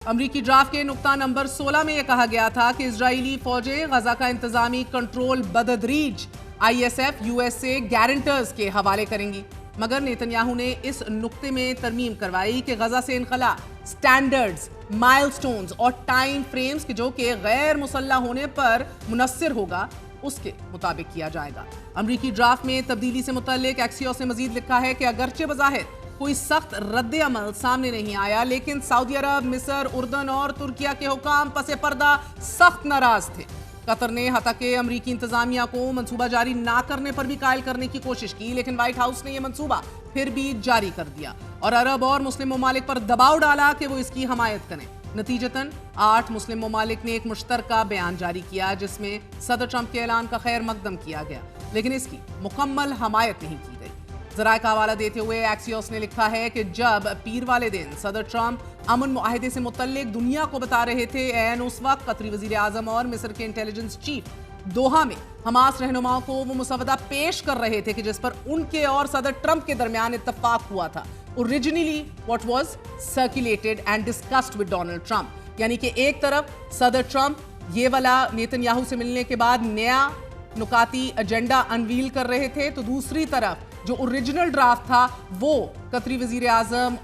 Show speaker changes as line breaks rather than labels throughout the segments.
अमरीकी ड्राफ्ट के नुक्ता नंबर 16 में यह कहा गया था कि इजरायली फौजें गजा का इंतजामी कंट्रोल बतदरीज ISF USA गारंटर्स के हवाले करेंगी, मगर नेतन्याहू ने इस नुक्ते में तरमीम करवाई कि गजा से इनखला स्टैंडर्ड्स, माइलस्टोन्स और टाइम फ्रेम्स के जो कि गैर मुसल्लह होने पर मुनस्सिर होगा उसके मुताबिक किया जाएगा। अमरीकी ड्राफ्ट में तब्दीली से मुतल्लिक एक्सियोस ने मजीद लिखा है कि अगरचे बज़ाहिर कोई सख्त रद्द अमल सामने नहीं आया, लेकिन सऊदी अरब, मिस्र, उर्दन और तुर्किया के हुकाम पसे पर्दा सख्त नाराज थे। कतर ने हता के अमरीकी इंतजामिया को मंसूबा जारी ना करने पर भी कायल करने की कोशिश की, लेकिन व्हाइट हाउस ने यह मंसूबा फिर भी जारी कर दिया और अरब और मुस्लिम ममालिक पर दबाव डाला कि वो इसकी हमायत करें। नतीजतन 8 मुस्लिम ममालिक ने एक मुश्तरका बयान जारी किया जिसमें सदर ट्रंप के ऐलान का खैर मकदम किया गया, लेकिन इसकी मुकम्मल हमायत नहीं की गई। ज़राए का हवाला देते हुए एक्सियोस ने लिखा है कि जब पीर वाले दिन सदर ट्रंप अमन मुआहिदे से मुतल्लिक दुनिया को बता रहे थे, एन उस वक्त कतरी वजीर आजम और मिस्र के इंटेलिजेंस चीफ दोहा में हमास रहनुमाओं को वो मुसवदा पेश कर रहे थे कि जिस पर उनके और सदर ट्रंप के दरमियान इत्तफाक हुआ था। Originally what was circulated and discussed with Donald Trump, यानी कि एक तरफ सदर ट्रंप ये वाला नेतन्याहू से मिलने के बाद नया नुकाती एजेंडा अनवील कर रहे थे, तो दूसरी तरफ जो ओरिजिनल ड्राफ्ट था वो कतरी वजीर आजम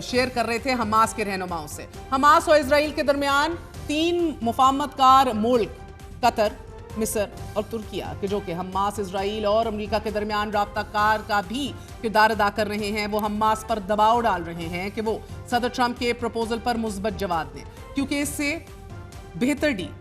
शेयर कर रहे थे हमास के रहनुमाओं से। हमास और इजराइल के दरमियान 3 मुफाहमतकार मुल्क कतर, मिस्र और तुर्किया के जो कि हमास, इजराइल और अमेरिका के दरमियान राब्ताकार का भी किरदार अदा कर रहे हैं, वो हमास पर दबाव डाल रहे हैं कि वो सदर ट्रंप के प्रपोजल पर मुस्बत जवाब दें, क्योंकि इससे बेहतर डील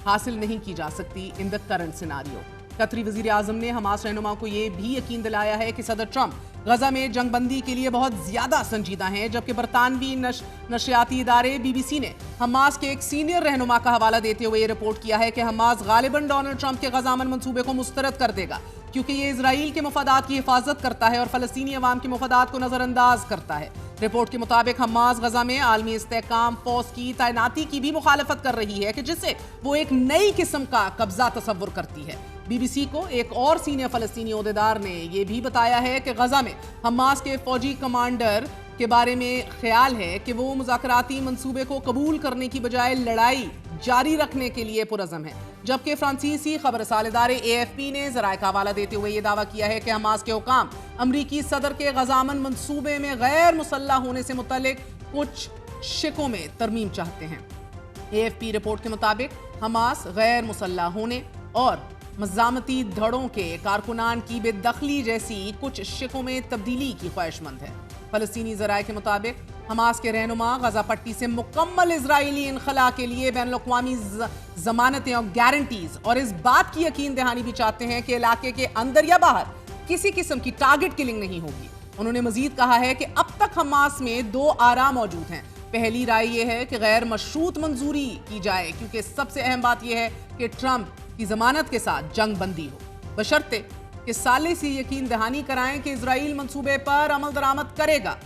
हासिल नहीं की जा सकती इन द करंट सिनारियो। कतरी वजीर आजम ने हमास रहनुमा को यह भी यकीन दिलाया है कि सदर ट्रंप गजा में जंगबंदी के लिए बहुत ज्यादा संजीदा हैं, जबकि बरतानवी नशरियाती इदारे BBC ने हमास के एक सीनियर रहनुमा का हवाला देते हुए रिपोर्ट किया है कि हमास गालिबन डोनाल्ड ट्रंप के गजा अमन मंसूबे को मुस्तरद कर देगा, क्योंकि ये इजराइल के मफादात की हिफाजत करता है और फलस्तीनी अवाम के मफादात को नजरअंदाज करता है। रिपोर्ट के मुताबिक हमास गजा में आलमी इस्तेहकाम फौज की तैनाती की भी मुखालफत कर रही है कि जिससे वो एक नई किस्म का कब्जा तस्वुर करती है। BBC को एक और सीनियर फलस्तीनी ओहदेदार ने यह भी बताया है कि गजा में हमास के फौजी कमांडर के बारे में ख्याल है कि वो मुज़ाकराती मंसूबे को कबूल करने की बजाय लड़ाई जारी रखने के लिए पुरज़म है, जबकि फ्रांसीसी खबरसाल इदारे AFP ने ज़राए का हवाला देते हुए यह दावा किया है कि हमास के हुकाम अमरीकी सदर के गजामन मंसूबे में गैर मुसल्लह होने से मुतल्लिक कुछ शिकों में तरमीम चाहते हैं। AFP रिपोर्ट के मुताबिक हमास गैर मुसल्लह होने और मज़ामती धड़ों के कारकुनान की बेदखली जैसी कुछ शिकों में तब्दीली की ख्वाहिशमंद है। फलस्तीनी ज़राए के मुताबिक हमास के रहनुमा गजा पट्टी से मुकम्मल इजरायली इनखला के लिए बैनुल-अक़वामी ज़मानतें और गारंटीज और इस बात की यकीन दहानी भी चाहते हैं कि इलाके के अंदर या बाहर किसी किस्म की टारगेट किलिंग नहीं होगी। उन्होंने मजीद कहा है कि अब तक हमास में 2 आरा मौजूद हैं। पहली राय यह है कि गैर मशरूत मंजूरी की जाए, क्योंकि सबसे अहम बात यह है कि ट्रंप की जमानत के साथ जंग बंदी हो, बशर्ते कि साले से यकीन दहानी कराएं कि इजराइल मंसूबे पर अमल दरामद करेगा,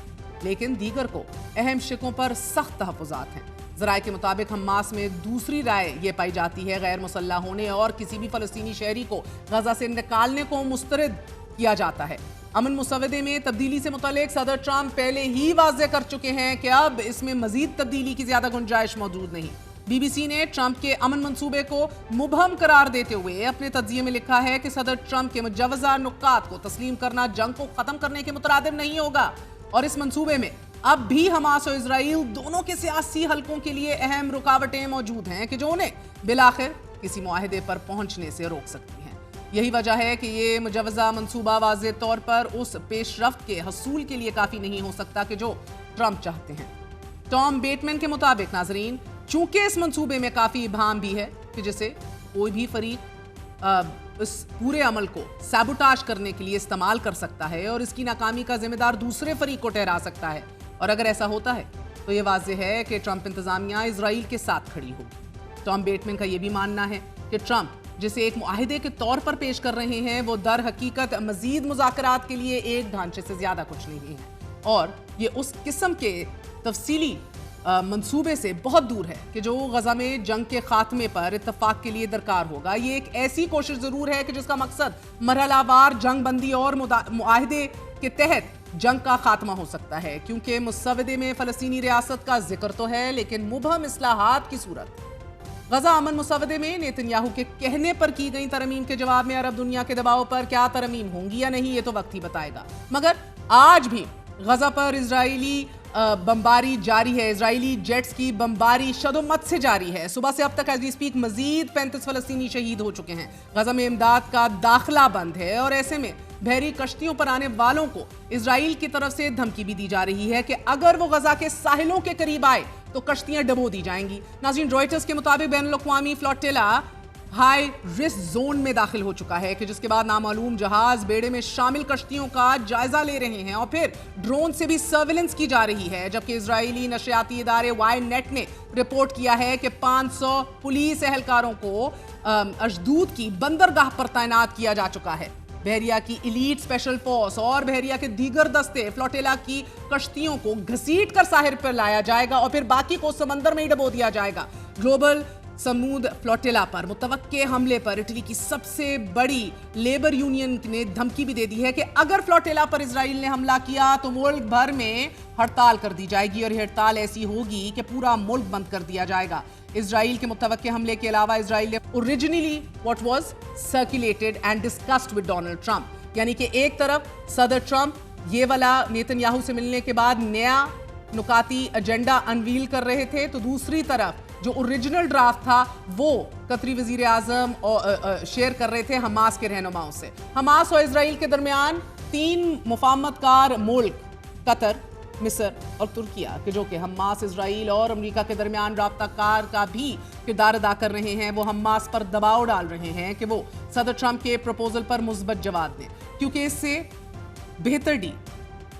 लेकिन दीगर को अहम शिकों पर सख्त तहफ़्फ़ुज़ात हैं। ज़राए के मुताबिक हमास में दूसरी राय यह पाई जाती है गैर मुसल्लह होने और किसी भी फलस्तीनी शहरी को गजा से निकालने को मुस्तरद किया जाता है। अमन मुसवदे में तब्दीली से मुतल्लिक सदर ट्रंप पहले ही वाज़ेह कर चुके हैं कि अब इसमें मजीद तब्दीली की ज्यादा गुंजाइश मौजूद नहीं। BBC ने ट्रंप के अमन मंसूबे को मुबहम करार देते हुए अपने तज्जिये में लिखा है कि सदर ट्रंप के मुजव्वज़ा नुक्कात को तस्लीम करना जंग को खत्म करने के मुतरादिफ नहीं होगा और इस मंसूबे में अब भी हमास और इजराइल दोनों के सियासी हलकों के लिए अहम रुकावटें मौजूद हैं कि जो उन्हें बिलाखिर किसी मुआहिदे पर पहुंचने से रोक सकती हैं। यही वजह है कि ये मुजव्वज़ा मंसूबा वाज़ेह तौर पर उस पेशरफ्त के हसूल के लिए काफ़ी नहीं हो सकता कि जो ट्रंप चाहते हैं। टॉम बेटमैन के मुताबिक नाजरीन, चूंकि इस मंसूबे में काफ़ी इबाहम भी है कि जिसे कोई भी फरीक इस पूरे अमल को सैबोटाज करने के लिए इस्तेमाल कर सकता है और इसकी नाकामी का जिम्मेदार दूसरे फरीक को ठहरा सकता है, और अगर ऐसा होता है तो ये वाज़ेह है कि ट्रंप इंतज़ामिया इजराइल के साथ खड़ी होगी। टॉम बेटमैन का यह भी मानना है कि ट्रंप जिसे एक मुआहिदे के तौर पर पेश कर रहे हैं वो दर हकीकत मजीद मुज़ाकरात के लिए एक ढांचे से ज़्यादा कुछ नहीं है और ये उस किस्म के तफसीली मंसूबे से बहुत दूर है कि जो गजा में जंग के खात्मे पर इत्तफाक के लिए दरकार होगा। ये एक ऐसी कोशिश जरूर है कि जिसका मकसद मरहलावार जंग बंदी और मुआहिदे के तहत जंग का खात्मा हो सकता है, क्योंकि मुसव्वदे में फ़लस्तीनी रियासत का जिक्र तो है लेकिन मुबहम इस्लाहात की सूरत। गजा अमन मुसव्वदे में नेतन्याहू के कहने पर की गई तरमीम के जवाब में अरब दुनिया के दबाव पर क्या तरमीम होंगी या नहीं, ये तो वक्त ही बताएगा। मगर आज भी गजा पर इजरायली बमबारी जारी है, इजरायली जेट्स की बमबारी शदोमत से जारी है। सुबह से अब तक एज वी स्पीक मजीद 35 फलस्तीनी शहीद हो चुके हैं। गजा में इमदाद का दाखिला बंद है और ऐसे में बहरी कश्तियों पर आने वालों को इजराइल की तरफ से धमकी भी दी जा रही है कि अगर वो गजा के साहिलों के करीब आए तो कश्तियां डबो दी जाएंगी। नाज़रीन, रॉयटर्स के मुताबिक बैनुल-अक़वामी फ्लोटिला हाई रिस्क जोन में दाखिल हो चुका है कि जिसके बाद नामालूम जहाज बेड़े में शामिल कश्तियों का जायजा ले रहे हैं और फिर ड्रोन से भी सर्विलेंस की जा रही है। जबकि इजरायली नशरियाती इदारे वाई नेट ने रिपोर्ट किया है कि 500 पुलिस एहलकारों को अशदूद की बंदरगाह पर तैनात किया जा चुका है। बहरिया की इलीट स्पेशल फोर्स और बहरिया के दीगर दस्ते फ्लोटिला की कश्तियों को घसीट कर साहिल पर लाया जाएगा और फिर बाकी को समंदर में ही डबो दिया जाएगा। ग्लोबल समूद फ्लोटिला पर मुतवक्के हमले पर इटली की सबसे बड़ी लेबर यूनियन ने धमकी भी दे दी है कि अगर फ्लोटिला पर इजराइल ने हमला किया तो मुल्क भर में हड़ताल कर दी जाएगी और हड़ताल ऐसी होगी कि पूरा मुल्क बंद कर दिया जाएगा। इजराइल के मुतवक्के हमले के अलावा इजराइल ने originally what was circulated and discussed with Donald Trump, यानी कि एक तरफ सदर ट्रंप ये वाला नेतन्याहू से मिलने के बाद नया नुकाती एजेंडा अनवील कर रहे थे, तो दूसरी तरफ जो ओरिजिनल ड्राफ्ट था वो कतरी वजीर आजम शेयर कर रहे थे हमास के रहनुमाओं से। हमास और इजराइल के दरमियान 3 मुफाहमतकार मुल्क कतर, मिस्र और तुर्किया के जो कि हमास, इजराइल और अमेरिका के दरमियान राब्ताकार का भी किरदार अदा कर रहे हैं, वो हमास पर दबाव डाल रहे हैं कि वो सदर ट्रंप के प्रपोजल पर मुस्बत जवाब दें, क्योंकि इससे बेहतर डील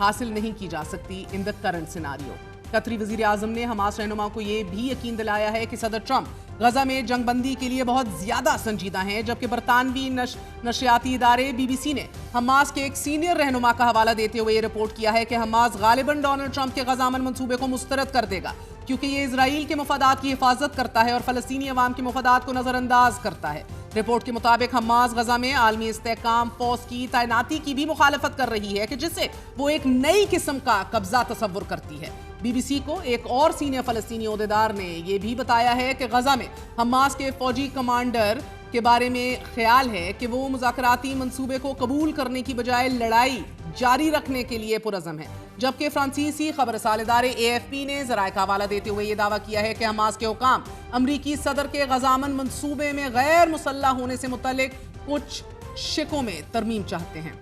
हासिल नहीं की जा सकती इन द करंट सिनारियो। कतरी वजीर आजम ने हमास रहनुमा को यह भी यकीन दिलाया है कि सदर ट्रंप गजा में जंगबंदी के लिए बहुत ज्यादा संजीदा हैं। जबकि बरतानवी नशरियाती इदारे BBC ने हमास के एक सीनियर रहनुमा का हवाला देते हुए रिपोर्ट किया है कि हमास गालिबन डोनाल्ड ट्रंप के गजा अमन मंसूबे को मुस्तरद कर देगा, क्योंकि ये इजराइल के मफादात की हिफाजत करता है और फलस्तीनी अवाम के मफादात को नजरअंदाज करता है। रिपोर्ट के मुताबिक हमास गजा में आलमी इस्तेहकाम फोर्स की तैनाती की भी मुखालफत कर रही है कि जिससे वो एक नई किस्म का कब्जा तस्वुर करती है। BBC को एक और सीनियर फलस्तीनी ओहदेदार ने यह भी बताया है कि गजा में हमास के फौजी कमांडर के बारे में ख्याल है कि वो मुज़ाकराती मंसूबे को कबूल करने की बजाय लड़ाई जारी रखने के लिए पुरज़म है। जबकि फ्रांसीसी खबरसाल इदारे AFP ने ज़राए का हवाला देते हुए यह दावा किया है कि हमास के हुकाम अमरीकी सदर के गजामन मंसूबे में गैर मुसल्लह होने से मुतल्लिक कुछ शिकों में तरमीम चाहते हैं।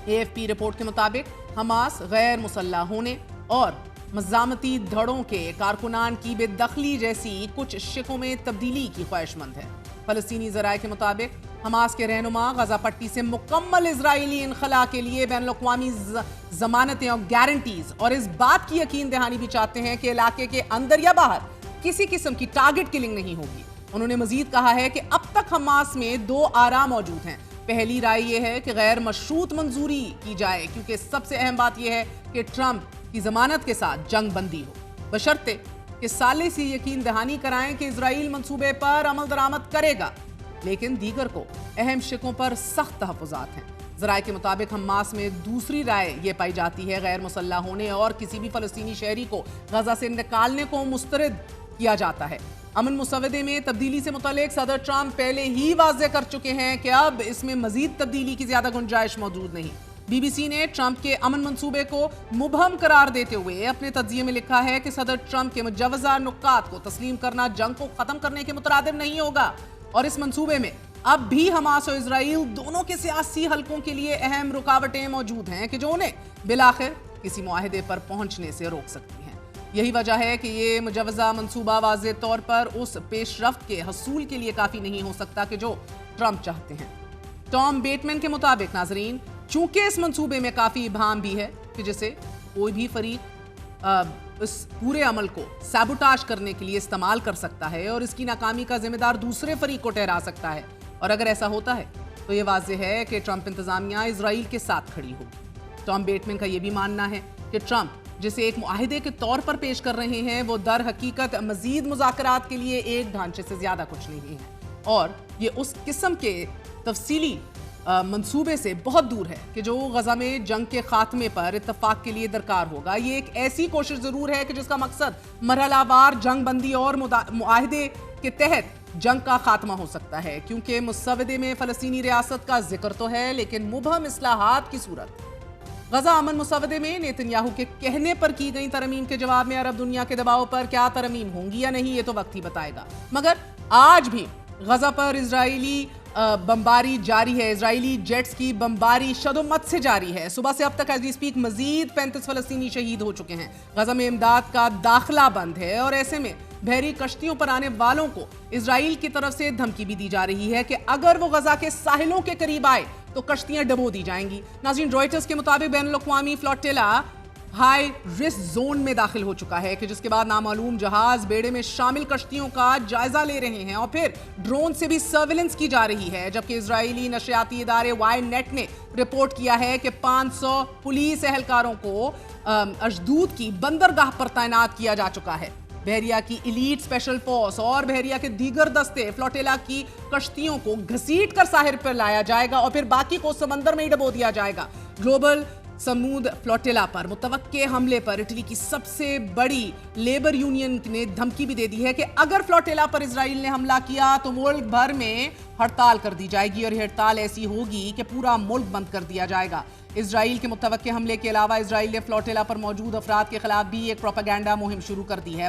AFP रिपोर्ट के मुताबिक हमास गैर मुसल्लह होने और मज़ामती धड़ों के कारकुनान की बेदखली जैसी कुछ शिकों में तब्दीली की ख्वाहिशमंद है। फलस्तीनी ज़राए के मुताबिक हमास के रहनुमा गजा पट्टी से मुकम्मल इजरायली इनखला के लिए बैनुल-अक़वामी ज़मानतें और गारंटीज और इस बात की यकीन दहानी भी चाहते हैं कि इलाके के अंदर या बाहर किसी किस्म की टारगेट किलिंग नहीं होगी। उन्होंने मजीद कहा है कि अब तक हमास में 2 आरा मौजूद हैं। पहली राय यह है कि गैर मशरूत मंजूरी की जाए, क्योंकि सबसे अहम बात यह है कि ट्रंप की जमानत के साथ जंग बंदी हो, बशर्ते कि साले से यकीन दहानी कराएं कि इजराइल मंसूबे पर अमल दरामद करेगा, लेकिन दीगर को अहम शिकों पर सख्त तहफ़्फ़ुज़ात हैं। ज़राए के मुताबिक हमास में दूसरी राय यह पाई जाती है गैर मुसल्लह होने और किसी भी फ़लस्तीनी शहरी को गजा से निकालने को मुस्तरद किया जाता है। अमन मुसव्वदे में तब्दीली से मुतल्लिक सदर ट्रंप पहले ही वाज़ेह कर चुके हैं कि अब इसमें मजीद तब्दीली की ज्यादा गुंजाइश मौजूद नहीं। BBC ने ट्रंप के अमन मंसूबे को मुबहम करार देते हुए अपने तज्जिये में लिखा है कि सदर ट्रंप के मुजव्वज़ा नुकात को तस्लीम करना जंग को खत्म करने के मुतरादिफ नहीं होगा और इस मंसूबे में अब भी हमास और इजराइल दोनों के सियासी हलकों के लिए अहम रुकावटें मौजूद हैं कि जो उन्हें बिलाखिर किसी मुआहदे पर पहुंचने से रोक सकती हैं। यही वजह है कि ये मुजव्वज़ा मंसूबा वाज़ेह तौर पर उस पेशरफ्त के हसूल के लिए काफ़ी नहीं हो सकता कि जो ट्रंप चाहते हैं। टॉम बेटमैन के मुताबिक नाजरीन, चूंकि इस मंसूबे में काफ़ी इबाहम भी है कि जिसे कोई भी फरीक इस पूरे अमल को सैबोटाज करने के लिए इस्तेमाल कर सकता है और इसकी नाकामी का जिम्मेदार दूसरे फरीक को ठहरा सकता है, और अगर ऐसा होता है तो ये वाज़ेह है कि ट्रंप इंतज़ामिया इजराइल के साथ खड़ी होगी। टॉम बेटमैन का यह भी मानना है कि ट्रंप जिसे एक मुआहिदे के तौर पर पेश कर रहे हैं वो दर हकीकत मजीद मुज़ाकरात के लिए एक ढांचे से ज़्यादा कुछ नहीं है और ये उस किस्म के तफसीली منصوبے سے بہت دور ہے کہ جو غزہ میں جنگ کے خاتمے پر اتفاق کے لیے درکار ہوگا۔ یہ ایک ایسی کوشش ضرور ہے کہ جس کا مقصد مرحلہ وار جنگ بندی اور معاہدے کے تحت جنگ کا خاتمہ ہو سکتا ہے، کیونکہ مسودے میں فلسطینی ریاست کا ذکر تو ہے لیکن مبہم اصلاحات کی صورت۔ غزہ امن مسودے میں نیتن یاہو کے کہنے پر کی گئی ترمیم کے جواب میں عرب دنیا کے دباؤ پر کیا ترمیم ہوں گی یا نہیں یہ تو وقت ہی بتائے گا، مگر آج بھی غزہ پر اسرائیلی بمباری جاری ہے، اسرائیلی جیٹس کی بمباری شد و مت سے جاری ہے۔ صبح سے اب تک ایز وی سپیک مزید 35 فلسطینی شہید ہو چکے ہیں۔ غزہ میں امداد کا داخلہ بند ہے اور ایسے میں بحری کشتیوں پر آنے والوں کو اسرائیل کی طرف سے دھمکی بھی دی جا رہی ہے کہ اگر وہ غزہ کے ساحلوں کے قریب آئے تو کشتیاں ڈبو دی جائیں گی۔ ناظرین، روئٹرز کے مطابق بین الاقوامی فلوٹیلا ہائی رسک زون میں داخل ہو چکا ہے کہ جس کے بعد نامعلوم جہاز بیڑے میں شامل کشتیوں کا جائزہ لے رہے ہیں اور پھر ڈرون سے بھی سرویلنس کی جا رہی ہے، جبکہ اسرائیلی نشریاتی ادارے وائی نیٹ نے رپورٹ کیا ہے کہ 500 پولیس اہلکاروں کو اشدود کی بندرگاہ پر تعینات کیا جا چکا ہے۔ بحریہ کی ایلیٹ اسپیشل فورس اور بحریہ کے دیگر دستے فلوٹیلا کی کشتیوں کو گھسیٹ کر ساحل پر لایا جائے گا اور پھر باقی کو سمندر میں ہی ڈبو دیا جائے گا۔ گلوبل سمود فلوٹیلا پر متوقع حملے پر اٹلی کی سب سے بڑی لیبر یونین نے دھمکی بھی دے دی ہے کہ اگر فلوٹیلا پر اسرائیل نے حملہ کیا تو ملک بھر میں ہڑتال کر دی جائے گی اور یہ ہڑتال ایسی ہوگی کہ پورا ملک بند کر دیا جائے گا۔ اسرائیل کے متوقع حملے کے علاوہ اسرائیل نے فلوٹیلا پر موجود افراد کے خلاف بھی ایک پروپیگنڈا مہم شروع کر دی ہے۔